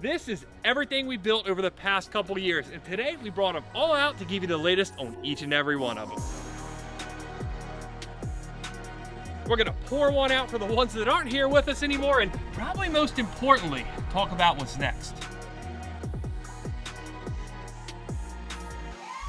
This is everything we built over the past couple of years, and today we brought them all out to give you the latest on each and every one of them. We're gonna pour one out for the ones that aren't here with us anymore, and probably most importantly, talk about what's next.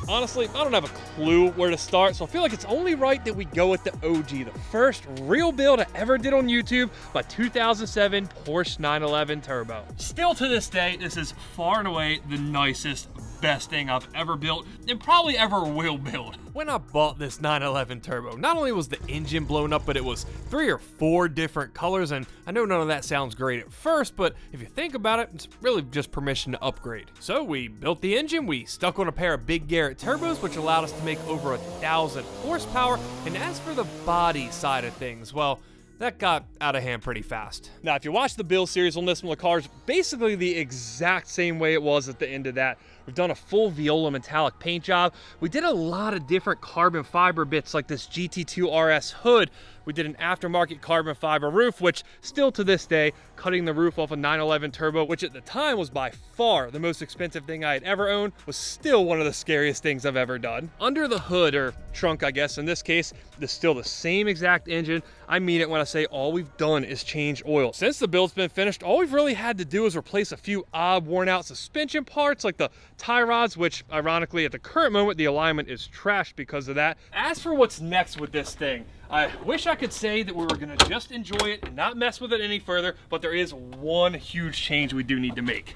Honestly, I don't have a clue where to start, so I feel like it's only right that we go with the OG, the first real build I ever did on YouTube, my 2007 Porsche 911 Turbo. Still to this day, this is far and away the nicest, best thing I've ever built, and probably ever will build. When I bought this 911 Turbo, not only was the engine blown up, but it was 3 or 4 different colors, and I know none of that sounds great at first, but if you think about it, it's really just permission to upgrade. So we built the engine, we stuck on a pair of big Garrett turbos, which allowed us to make over 1,000 horsepower, and as for the body side of things, well, that got out of hand pretty fast. Now, if you watch the build series on this one, the car's basically the exact same way it was at the end of that. We've done a full Viola metallic paint job. We did a lot of different carbon fiber bits like this GT2 RS hood. We did an aftermarket carbon fiber roof, which still to this day, cutting the roof off a 911 Turbo, which at the time was by far the most expensive thing I had ever owned, was still one of the scariest things I've ever done. Under the hood, or trunk I guess in this case, is still the same exact engine. I mean it when I say all we've done is change oil. Since the build's been finished, all we've really had to do is replace a few odd worn out suspension parts like the tie rods, which ironically at the current moment, the alignment is trashed because of that. As for what's next with this thing, I wish I could say that we were gonna just enjoy it and not mess with it any further, but there is one huge change we do need to make.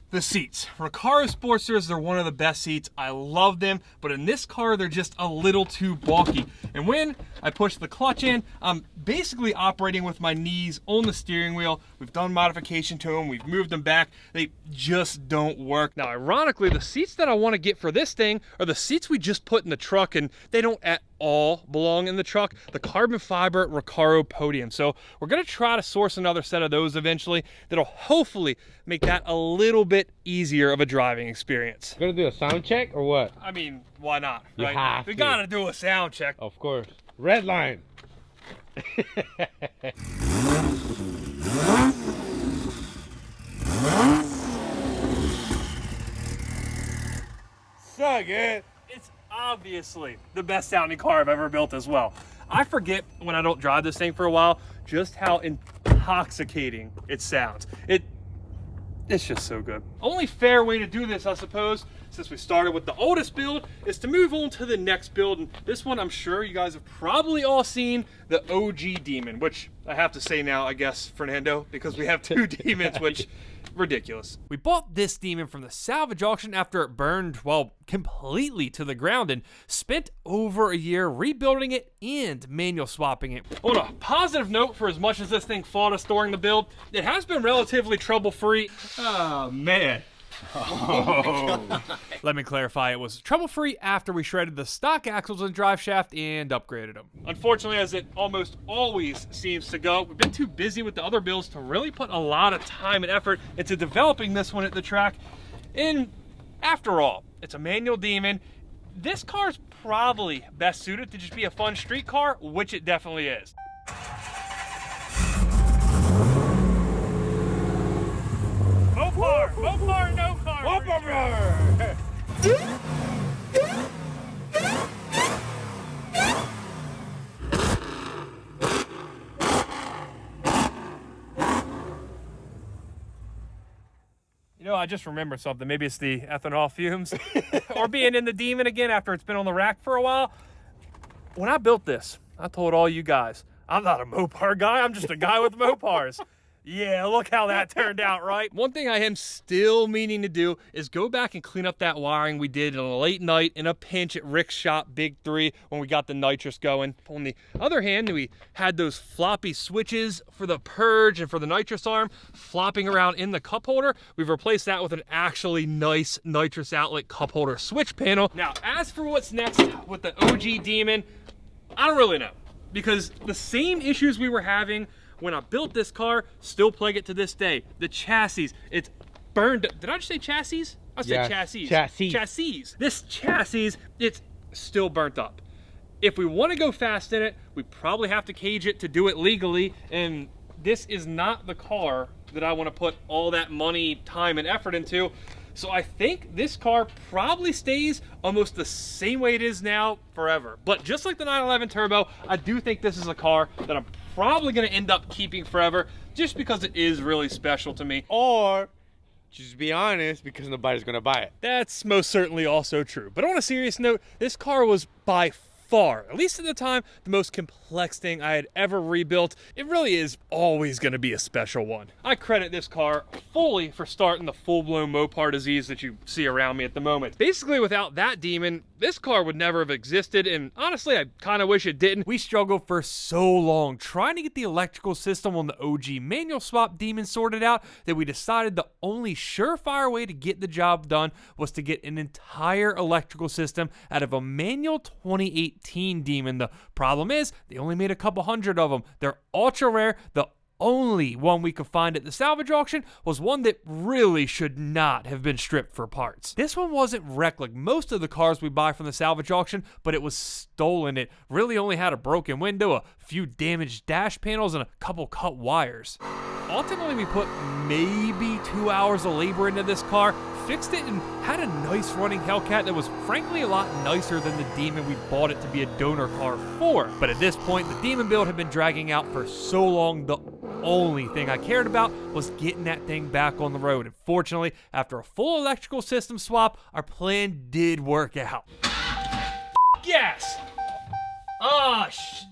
The seats. Recaro Sportsters, they're one of the best seats. I love them, but in this car, they're just a little too bulky. And when I push the clutch in, I'm basically operating with my knees on the steering wheel. We've done modification to them, we've moved them back. They just don't work. Now, ironically, the seats that I want to get for this thing are the seats we just put in the truck, and they don't at all belong in the truck, the carbon fiber Recaro podium. So we're gonna try to source another set of those eventually that'll hopefully make that a little bit easier of a driving experience. Gonna do a sound check or what? I mean, why not? You right? have we to. gotta do a sound check. Of course. Red line. So good. It's obviously the best sounding car I've ever built as well. I forget when I don't drive this thing for a while just how intoxicating it sounds. It's just so good. Only fair way to do this, I suppose, since we started with the oldest build, is to move on to the next build. And this one, I'm sure you guys have probably all seen, the OG Demon, which I have to say now, I guess, Fernando, because we have 2 Demons, which ridiculous. We bought this Demon from the salvage auction after it burned, well, completely to the ground, and spent over a year rebuilding it and manual swapping it. On a positive note, for as much as this thing fought us during the build, it has been relatively trouble-free. Oh, man. Oh. Let me clarify, it was trouble-free after we shredded the stock axles and drive shaft and upgraded them. Unfortunately, as it almost always seems to go, we've been too busy with the other builds to really put a lot of time and effort into developing this one at the track. And after all, it's a manual Demon. This car's probably best suited to just be a fun street car, which it definitely is. Mopar, Mopar, no car. Mopar. You know, I just remembered something. Maybe it's the ethanol fumes or being in the Demon again after it's been on the rack for a while. When I built this, I told all you guys, I'm not a Mopar guy. I'm just a guy with Mopars. Yeah, look how that turned out, right? One thing I am still meaning to do is go back and clean up that wiring we did on a late night in a pinch at Rick's shop, Big 3, when we got the nitrous going. On the other hand, we had those floppy switches for the purge and for the nitrous arm flopping around in the cup holder. We've replaced that with an actually nice nitrous outlet cup holder switch panel. Now, as for what's next with the OG Demon, I don't really know, because the same issues we were having when I built this car still plague it to this day. The chassis, it's burned. Did I just say chassis? I said chassis. Chassis. This chassis, it's still burnt up. If we want to go fast in it, we probably have to cage it to do it legally, and this is not the car that I want to put all that money, time, and effort into. So I think this car probably stays almost the same way it is now forever. But just like the 911 Turbo, I do think this is a car that I'm probably going to end up keeping forever just because it is really special to me. Or just be honest, because nobody's gonna buy it. That's most certainly also true. But on a serious note, this car was by far, at least at the time, the most complex thing I had ever rebuilt. It really is always going to be a special one. I credit this car fully for starting the full-blown Mopar disease that you see around me at the moment. Basically, without that demon, this car would never have existed, and honestly, I kind of wish it didn't. We struggled for so long trying to get the electrical system on the OG manual swap demon sorted out that we decided the only surefire way to get the job done was to get an entire electrical system out of a manual 2018 demon. The problem is, they only made a couple hundred of them. They're ultra rare. The only one we could find at the salvage auction was one that really should not have been stripped for parts. This one wasn't wrecked like most of the cars we buy from the salvage auction, but it was stolen. It really only had a broken window, a few damaged dash panels, and a couple cut wires. Ultimately, we put maybe 2 hours of labor into this car, fixed it, and had a nice running Hellcat that was frankly a lot nicer than the Demon we bought it to be a donor car for. But at this point, the Demon build had been dragging out for so long, the only thing I cared about was getting that thing back on the road. And fortunately, after a full electrical system swap, our plan did work out. Yes!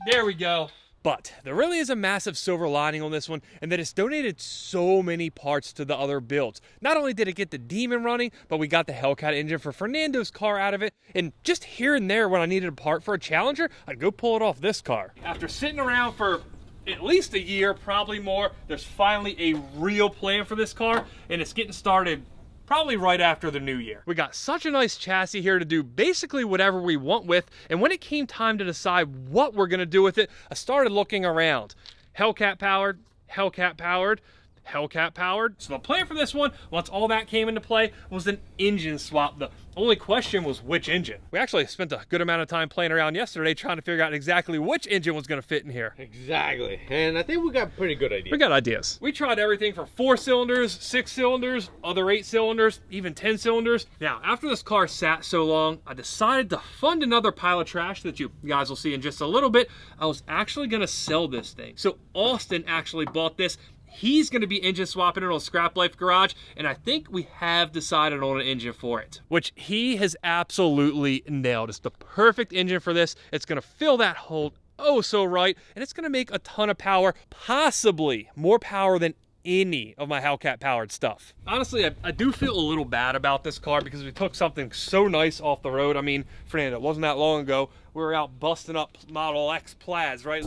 There we go. But there really is a massive silver lining on this one, and that it's donated so many parts to the other builds. Not only did it get the Demon running, but we got the Hellcat engine for Fernando's car out of it, and just here and there when I needed a part for a Challenger, I'd go pull it off this car. After sitting around for at least a year, probably more, there's finally a real plan for this car, and it's getting started probably right after the new year. We got such a nice chassis here to do basically whatever we want with, and when it came time to decide what we're gonna do with it, I started looking around. Hellcat powered, Hellcat powered, Hellcat powered. So the plan for this one, once all that came into play, was an engine swap. The only question was which engine. We actually spent a good amount of time playing around yesterday trying to figure out exactly which engine was gonna fit in here. Exactly, and I think we got pretty good ideas. We got ideas. We tried everything from 4 cylinders, 6 cylinders, other 8 cylinders, even 10 cylinders. Now, after this car sat so long, I decided to fund another pile of trash that you guys will see in just a little bit. I was actually gonna sell this thing. So Austin actually bought this. He's going to be engine swapping it on ScrapLife Garage, and I think we have decided on an engine for it, which he has absolutely nailed. It's the perfect engine for this. It's going to fill that hole oh so right, and it's going to make a ton of power, possibly more power than any of my Hellcat powered stuff. Honestly, I do feel a little bad about this car because we took something so nice off the road. I mean, Fernando, it wasn't that long ago. We were out busting up Model X plaids, right?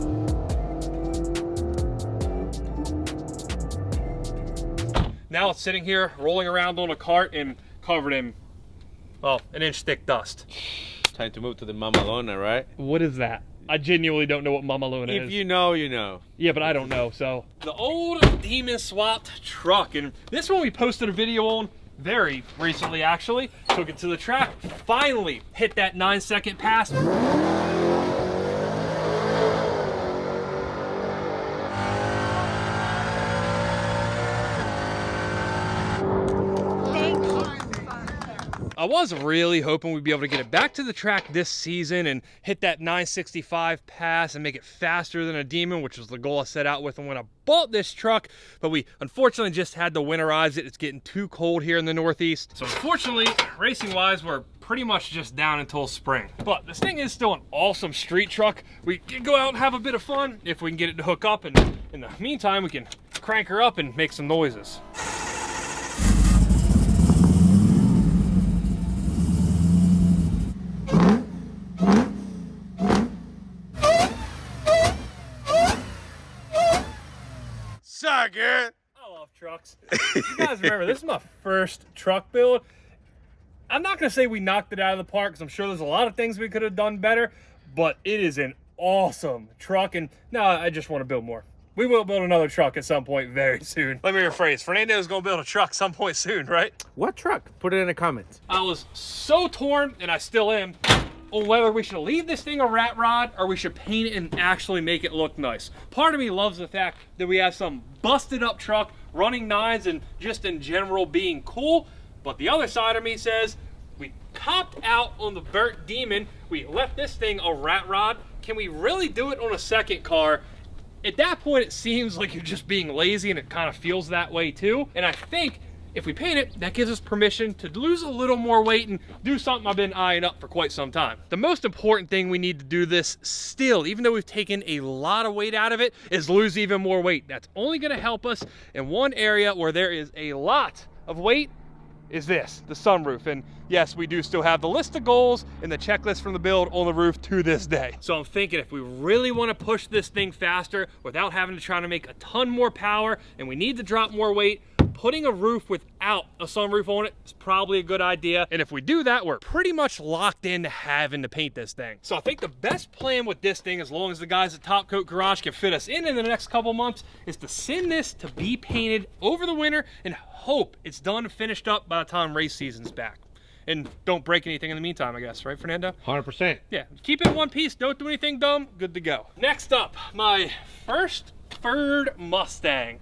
Now it's sitting here rolling around on a cart and covered in, well, an inch thick dust. Time to move to the Mamalona, right? What is that? I genuinely don't know what Mamalona is. If you know, you know. Yeah, but I don't know, so. The old Demon swapped truck, and this one we posted a video on very recently, actually. Took it to the track, finally hit that 9-second pass. I was really hoping we'd be able to get it back to the track this season and hit that 965 pass and make it faster than a Demon, which was the goal I set out with when I bought this truck. But we unfortunately just had to winterize it. It's getting too cold here in the Northeast. So unfortunately, racing-wise, we're pretty much just down until spring. But this thing is still an awesome street truck. We can go out and have a bit of fun if we can get it to hook up, and in the meantime, we can crank her up and make some noises. Sucker! I love trucks. You guys remember, this is my first truck build. I'm not gonna say we knocked it out of the park, because I'm sure there's a lot of things we could have done better, but it is an awesome truck, and now I just want to build more. We will build another truck at some point very soon. Let me rephrase, Fernando's gonna build a truck some point soon, right? What truck? Put it in the comments. I was so torn, and I still am, on whether we should leave this thing a rat rod or we should paint it and actually make it look nice. Part of me loves the fact that we have some busted up truck running 9s and just in general being cool. But the other side of me says, we copped out on the Vert Demon. We left this thing a rat rod. Can we really do it on a second car? At that point, it seems like you're just being lazy, and it kind of feels that way too. And I think if we paint it, that gives us permission to lose a little more weight and do something I've been eyeing up for quite some time. The most important thing we need to do this still, even though we've taken a lot of weight out of it, is lose even more weight. That's only gonna help us in one area where there is a lot of weight, is this, the sunroof. And yes, we do still have the list of goals and the checklist from the build on the roof to this day. So I'm thinking if we really want to push this thing faster without having to try to make a ton more power and we need to drop more weight, putting a roof without a sunroof on it is probably a good idea. And if we do that, we're pretty much locked into having to paint this thing. So I think the best plan with this thing, as long as the guys at Top Coat Garage can fit us in the next couple months, is to send this to be painted over the winter and hope it's done and finished up by the time race season's back. And don't break anything in the meantime, I guess, right, Fernando? 100%. Yeah, keep it in one piece, don't do anything dumb, good to go. Next up, my first Ford Mustang.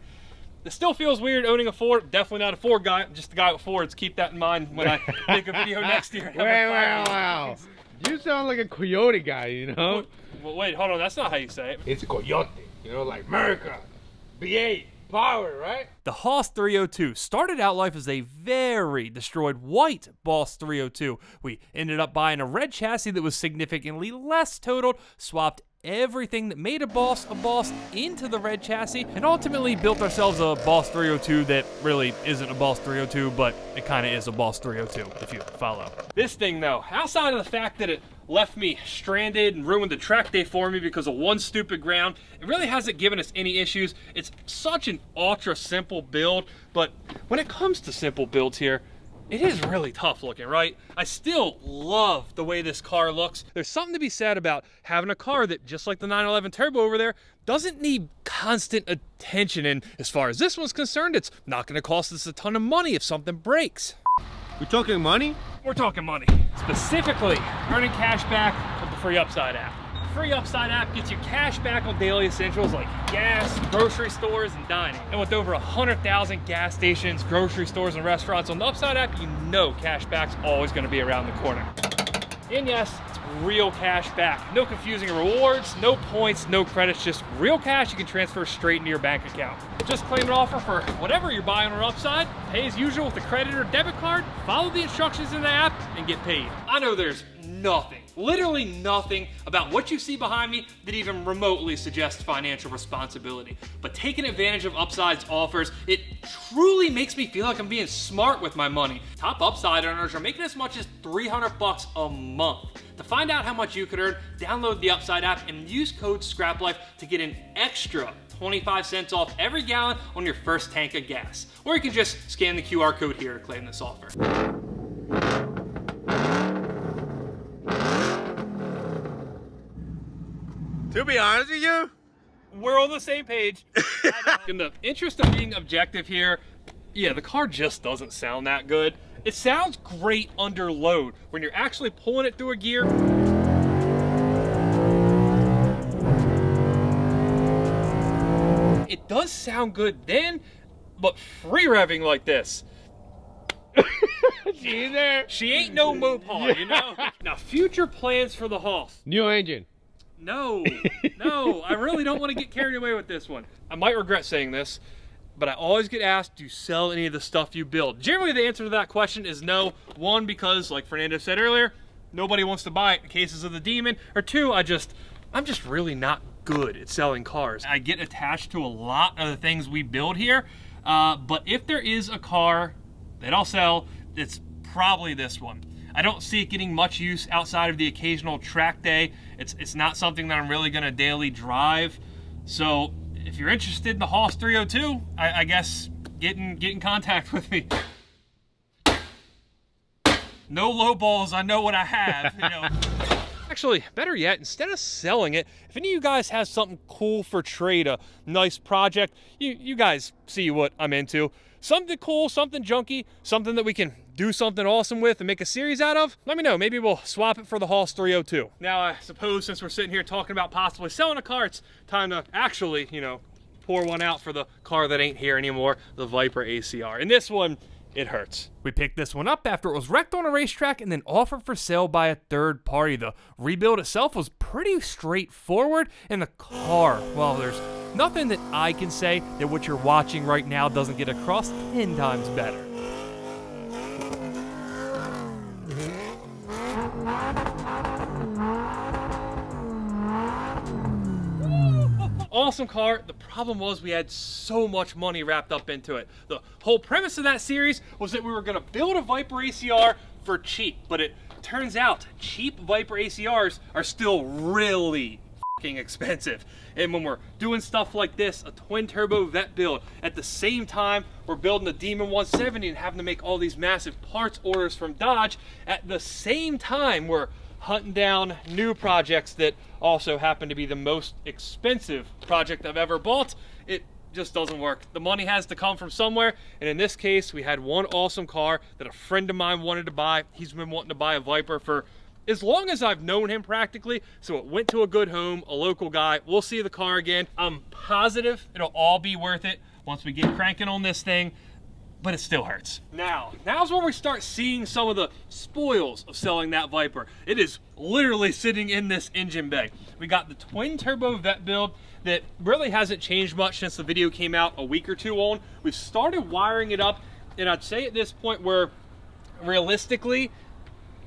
It still feels weird owning a Ford. Definitely not a Ford guy, I'm just the guy with Fords. Keep that in mind when I make a video next year. Wow. You sound like a coyote guy, you know? Well, wait, hold on, that's not how you say it. It's a coyote, you know, like America, V8, power, right? The Haas 302 started out life as a very destroyed white Boss 302. We ended up buying a red chassis that was significantly less totaled, swapped everything that made a Boss into the red chassis, and ultimately built ourselves a Boss 302 that really isn't a Boss 302, but it kind of is a Boss 302, if you follow. This thing though, outside of the fact that it left me stranded and ruined the track day for me because of one stupid ground, it really hasn't given us any issues. It's such an ultra simple build, but when it comes to simple builds here, it is really tough looking, right? I still love the way this car looks. There's something to be said about having a car that, just like the 911 Turbo over there, doesn't need constant attention. And as far as this one's concerned, it's not gonna cost us a ton of money if something breaks. We talking money? We're talking money. Specifically, earning cash back with the free Upside app. The free Upside app gets you cash back on daily essentials like gas, grocery stores, and dining. And with over 100,000 gas stations, grocery stores, and restaurants on the Upside app, you know cash back's always gonna be around the corner. And yes, it's real cash back. No confusing rewards, no points, no credits, just real cash you can transfer straight into your bank account. Just claim an offer for whatever you're buying on Upside, pay as usual with a credit or debit card, follow the instructions in the app, and get paid. I know there's nothing, literally nothing about what you see behind me that even remotely suggests financial responsibility. But taking advantage of Upside's offers, it truly makes me feel like I'm being smart with my money. Top Upside earners are making as much as $300 a month. To find out how much you could earn, download the Upside app and use code ScrapLife to get an extra 25 cents off every gallon on your first tank of gas. Or you can just scan the QR code here to claim this offer. To be honest with you, we're on the same page. In the interest of being objective here, yeah, the car just doesn't sound that good. It sounds great under load. When you're actually pulling it through a gear, it does sound good then, but free revving like this, she there. she ain't no Mopar, you know? Now, future plans for the Haas. New engine. No, I really don't want to get carried away with this one. I might regret saying this, but I always get asked, do you sell any of the stuff you build? Generally, the answer to that question is no. One, because like Fernando said earlier, nobody wants to buy it in cases of the Demon. Or two, I'm just really not good at selling cars. I get attached to a lot of the things we build here, but if there is a car that I'll sell, it's probably this one. I don't see it getting much use outside of the occasional track day. It's not something that I'm really gonna daily drive. So if you're interested in the Haas 302, I guess get in contact with me. No low balls, I know what I have, you know. Actually, better yet, instead of selling it, if any of you guys have something cool for trade, a nice project, you guys see what I'm into. Something cool, something junky, something that we can do something awesome with and make a series out of, let me know. Maybe we'll swap it for the Haas 302. Now, I suppose since we're sitting here talking about possibly selling a car, it's time to actually, you know, pour one out for the car that ain't here anymore, the Viper ACR. And this one, it hurts. We picked this one up after it was wrecked on a racetrack and then offered for sale by a third party. The rebuild itself was pretty straightforward, and the car, well, there's nothing that I can say that what you're watching right now doesn't get across 10 times better. Awesome car. The problem was we had so much money wrapped up into it. The whole premise of that series was that we were going to build a Viper ACR for cheap, but it turns out cheap Viper ACRs are still really fucking expensive. And when we're doing stuff like this, a twin turbo Vette build, at the same time we're building a Demon 170 and having to make all these massive parts orders from Dodge, at the same time we're hunting down new projects that also happen to be the most expensive project I've ever bought. It just doesn't work. The money has to come from somewhere, and in this case we had one awesome car that a friend of mine wanted to buy. He's been wanting to buy a Viper for as long as I've known him practically, so it went to a good home, a local guy. We'll see the car again. I'm positive it'll all be worth it once we get cranking on this thing, but it still hurts. Now's where we start seeing some of the spoils of selling that Viper. It is literally sitting in this engine bay. We got the twin turbo Vette build that really hasn't changed much since the video came out a week or two on. We've started wiring it up, and I'd say at this point we're realistically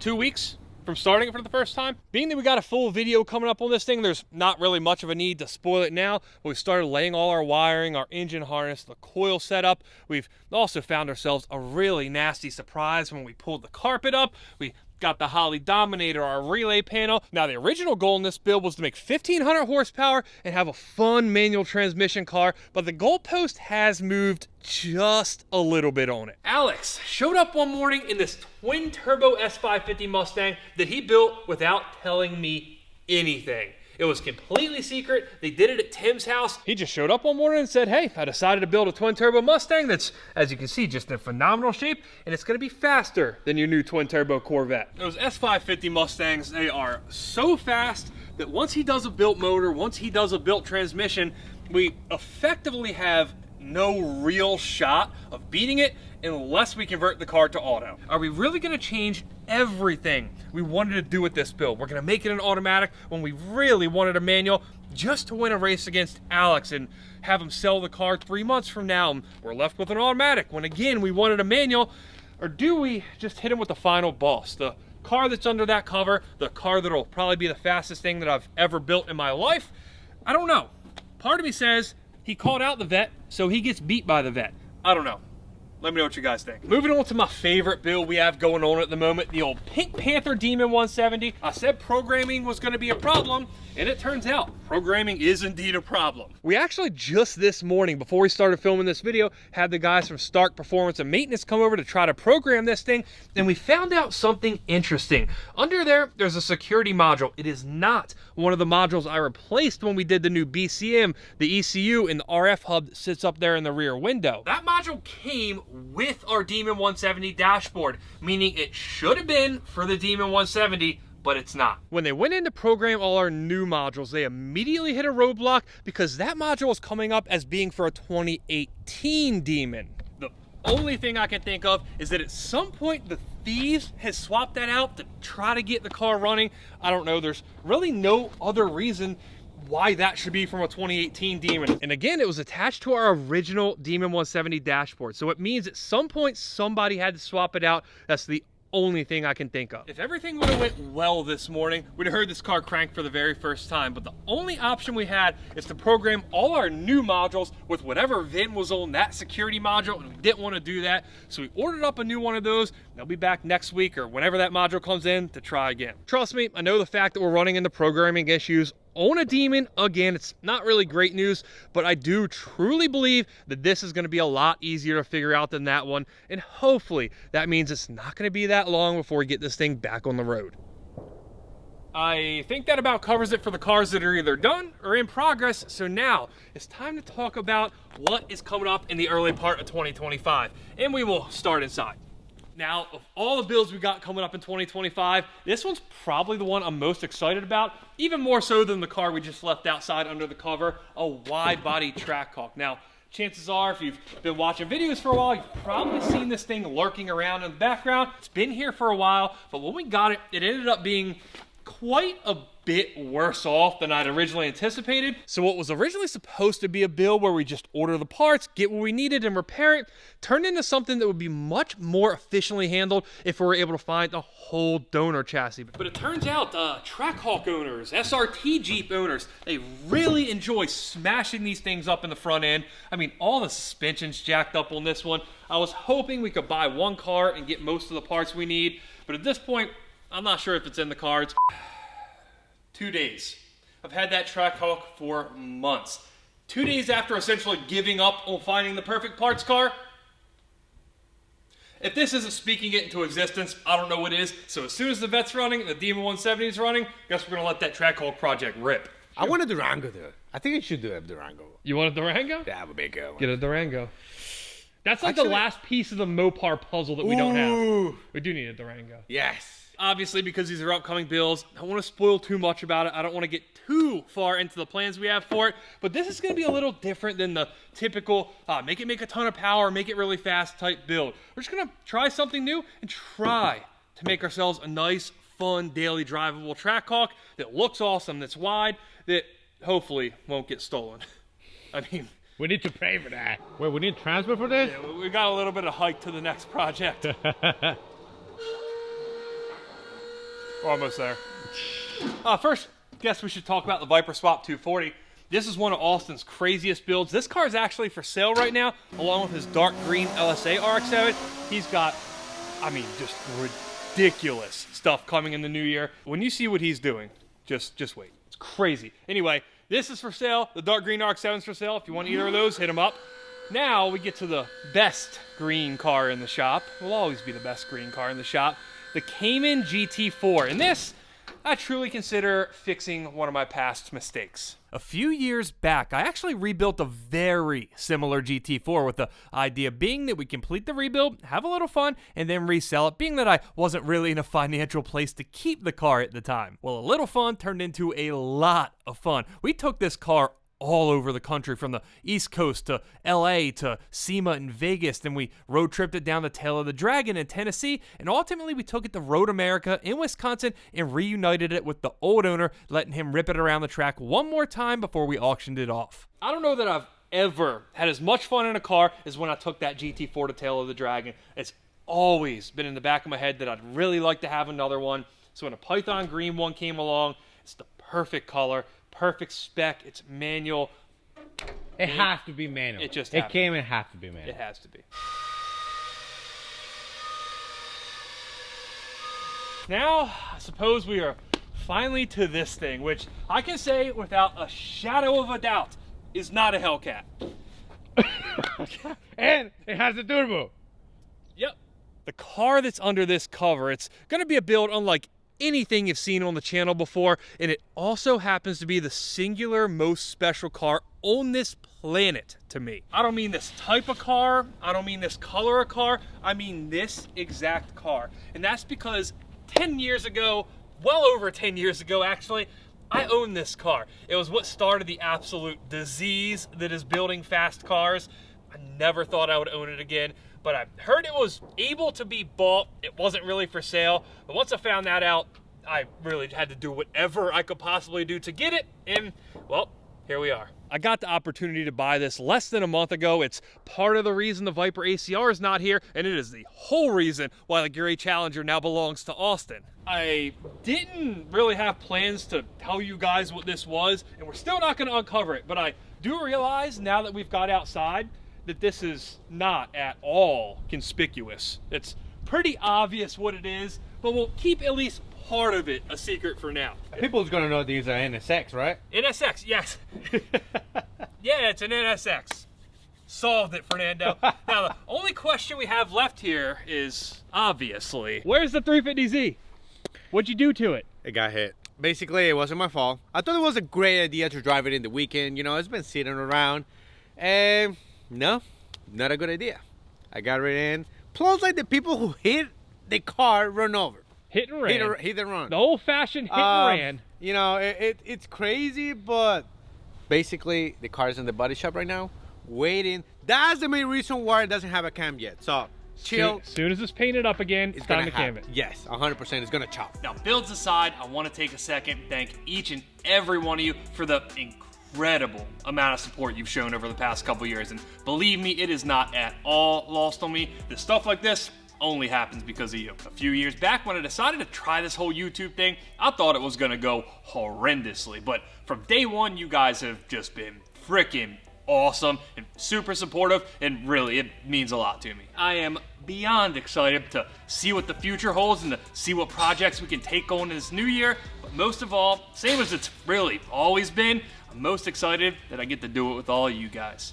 2 weeks from starting it for the first time. Being that we got a full video coming up on this thing, there's not really much of a need to spoil it now. We started laying all our wiring, our engine harness, the coil setup. We've also found ourselves a really nasty surprise when we pulled the carpet up. We got the Holley Dominator, our relay panel. Now, the original goal in this build was to make 1,500 horsepower and have a fun manual transmission car, but the goalpost has moved just a little bit on it. Alex showed up one morning in this twin turbo S550 Mustang that he built without telling me anything. It was completely secret. They did it at Tim's house. He just showed up one morning and said, hey, I decided to build a twin turbo Mustang that's, as you can see, just in phenomenal shape, and it's gonna be faster than your new twin turbo Corvette. Those S550 Mustangs, they are so fast that once he does a built motor, once he does a built transmission, we effectively have no real shot of beating it unless we convert the car to auto. Are we really gonna change everything we wanted to do with this build? We're gonna make it an automatic when we really wanted a manual just to win a race against Alex and have him sell the car 3 months from now and we're left with an automatic when again we wanted a manual? Or do we just hit him with the final boss, the car that's under that cover, the car that'll probably be the fastest thing that I've ever built in my life? I don't know. Part of me says he called out the Vette, so he gets beat by the Vette. I don't know. Let me know what you guys think. Moving on to my favorite build we have going on at the moment, the old Pink Panther Demon 170. I said programming was gonna be a problem, and it turns out programming is indeed a problem. We actually just this morning, before we started filming this video, had the guys from Stark Performance and Maintenance come over to try to program this thing, and we found out something interesting. Under there, there's a security module. It is not one of the modules I replaced when we did the new BCM, the ECU, and the RF hub that sits up there in the rear window. That module came with our Demon 170 dashboard, meaning it should have been for the Demon 170, but it's not. When they went in to program all our new modules, they immediately hit a roadblock because that module was coming up as being for a 2018 Demon. The only thing I can think of is that at some point the thieves has swapped that out to try to get the car running. I don't know, there's really no other reason why that should be from a 2018 Demon. And again, it was attached to our original Demon 170 dashboard. So it means at some point somebody had to swap it out. That's the only thing I can think of. If everything would have went well this morning, we'd have heard this car crank for the very first time, but the only option we had is to program all our new modules with whatever VIN was on that security module, and we didn't want to do that, so we ordered up a new one of those. They'll be back next week or whenever that module comes in to try again. Trust me, I know the fact that we're running into programming issues on a Demon, again, it's not really great news, but I do truly believe that this is going to be a lot easier to figure out than that one, and hopefully that means it's not going to be that long before we get this thing back on the road. I think that about covers it for the cars that are either done or in progress, so now it's time to talk about what is coming up in the early part of 2025, and we will start inside. Now, of all the builds we got coming up in 2025, this one's probably the one I'm most excited about, even more so than the car we just left outside under the cover, a wide-body Trackhawk. Now, chances are, if you've been watching videos for a while, you've probably seen this thing lurking around in the background. It's been here for a while, but when we got it, it ended up being quite a bit worse off than I'd originally anticipated. So what was originally supposed to be a build where we just order the parts, get what we needed, and repair it, turned into something that would be much more efficiently handled if we were able to find a whole donor chassis. But it turns out Trackhawk owners, SRT Jeep owners, they really enjoy smashing these things up in the front end. I mean, all the suspension's jacked up on this one. I was hoping we could buy one car and get most of the parts we need, but at this point, I'm not sure if it's in the cards. 2 days. I've had that Trackhawk for months. 2 days after essentially giving up on finding the perfect parts car. If this isn't speaking it into existence, I don't know what is. So as soon as the Vette's running, the Demon 170 is running, guess we're gonna let that Trackhawk project rip. I want a Durango, dude. I think I should do a Durango. You want a Durango? That would be a good one. Get a Durango. That's like the last piece of the Mopar puzzle that we don't have. We do need a Durango. Yes. Obviously, because these are upcoming builds, I don't want to spoil too much about it. I don't want to get too far into the plans we have for it, but this is going to be a little different than the typical make a ton of power, make it really fast type build. We're just going to try something new and try to make ourselves a nice, fun, daily drivable Trackhawk that looks awesome, that's wide, that hopefully won't get stolen. I mean, we need to pay for that. Wait, we need transport for this? Yeah, we got a little bit of hike to the next project. We're almost there. First, guess we should talk about the Viper Swap 240. This is one of Austin's craziest builds. This car is actually for sale right now, along with his dark green LSA RX-7. He's got, I mean, just ridiculous stuff coming in the new year. When you see what he's doing, just wait. It's crazy. Anyway, this is for sale. The dark green RX-7's for sale. If you want either of those, hit them up. Now we get to the best green car in the shop. Will always be the best green car in the shop. The Cayman GT4. And this, I truly consider fixing one of my past mistakes. A few years back, I actually rebuilt a very similar GT4 with the idea being that we complete the rebuild, have a little fun, and then resell it, being that I wasn't really in a financial place to keep the car at the time. Well, a little fun turned into a lot of fun. We took this car all over the country, from the East Coast to LA to SEMA in Vegas. Then we road tripped it down the Tail of the Dragon in Tennessee, and ultimately we took it to Road America in Wisconsin and reunited it with the old owner, letting him rip it around the track one more time before we auctioned it off. I don't know that I've ever had as much fun in a car as when I took that GT4 to Tail of the Dragon. It's always been in the back of my head that I'd really like to have another one. So when a Python green one came along, it's the perfect color, perfect spec, it's manual. It has to be manual. It just it came and has to be manual. It has to be. Now, I suppose we are finally to this thing, which I can say without a shadow of a doubt is not a Hellcat. And it has a turbo. Yep. The car that's under this cover, it's going to be a build unlike anything you've seen on the channel before, and it also happens to be the singular most special car on this planet to me. I don't mean this type of car, I don't mean this color of car, I mean this exact car. And that's because 10 years ago, well over 10 years ago actually, I owned this car. It was what started the absolute disease that is building fast cars. I never thought I would own it again, but I heard it was able to be bought. It wasn't really for sale. But once I found that out, I really had to do whatever I could possibly do to get it. And, well, here we are. I got the opportunity to buy this less than a month ago. It's part of the reason the Viper ACR is not here, and it is the whole reason why the Gray Challenger now belongs to Austin. I didn't really have plans to tell you guys what this was, and we're still not going to uncover it, but I do realize now that we've got outside that this is not at all conspicuous. It's pretty obvious what it is, but we'll keep at least part of it a secret for now. People's gonna know these are NSX, right? NSX, yes. Yeah, it's an NSX. Solved it, Fernando. Now, the only question we have left here is, obviously, where's the 350Z? What'd you do to it? It got hit. Basically, it wasn't my fault. I thought it was a great idea to drive it in the weekend. You know, it's been sitting around. And no, not a good idea. I got it in Plus, like the people who hit the car run over. Hit and ran. Hit and run. The old-fashioned hit and ran. You know, it's crazy, but basically the car is in the body shop right now, waiting. That's the main reason why it doesn't have a cam yet. So chill. Soon as it's painted up again, it's time to cam it. Yes, 100%. It's gonna chop. Now, builds aside, I want to take a second and thank each and every one of you for the incredible amount of support you've shown over the past couple years. And believe me, it is not at all lost on me. The stuff like this only happens because of you. A few years back when I decided to try this whole YouTube thing, I thought it was gonna go horrendously. But from day one, you guys have just been freaking awesome and super supportive, and really, it means a lot to me. I am beyond excited to see what the future holds and to see what projects we can take going into this new year. But most of all, same as it's really always been, I'm most excited that I get to do it with all of you guys.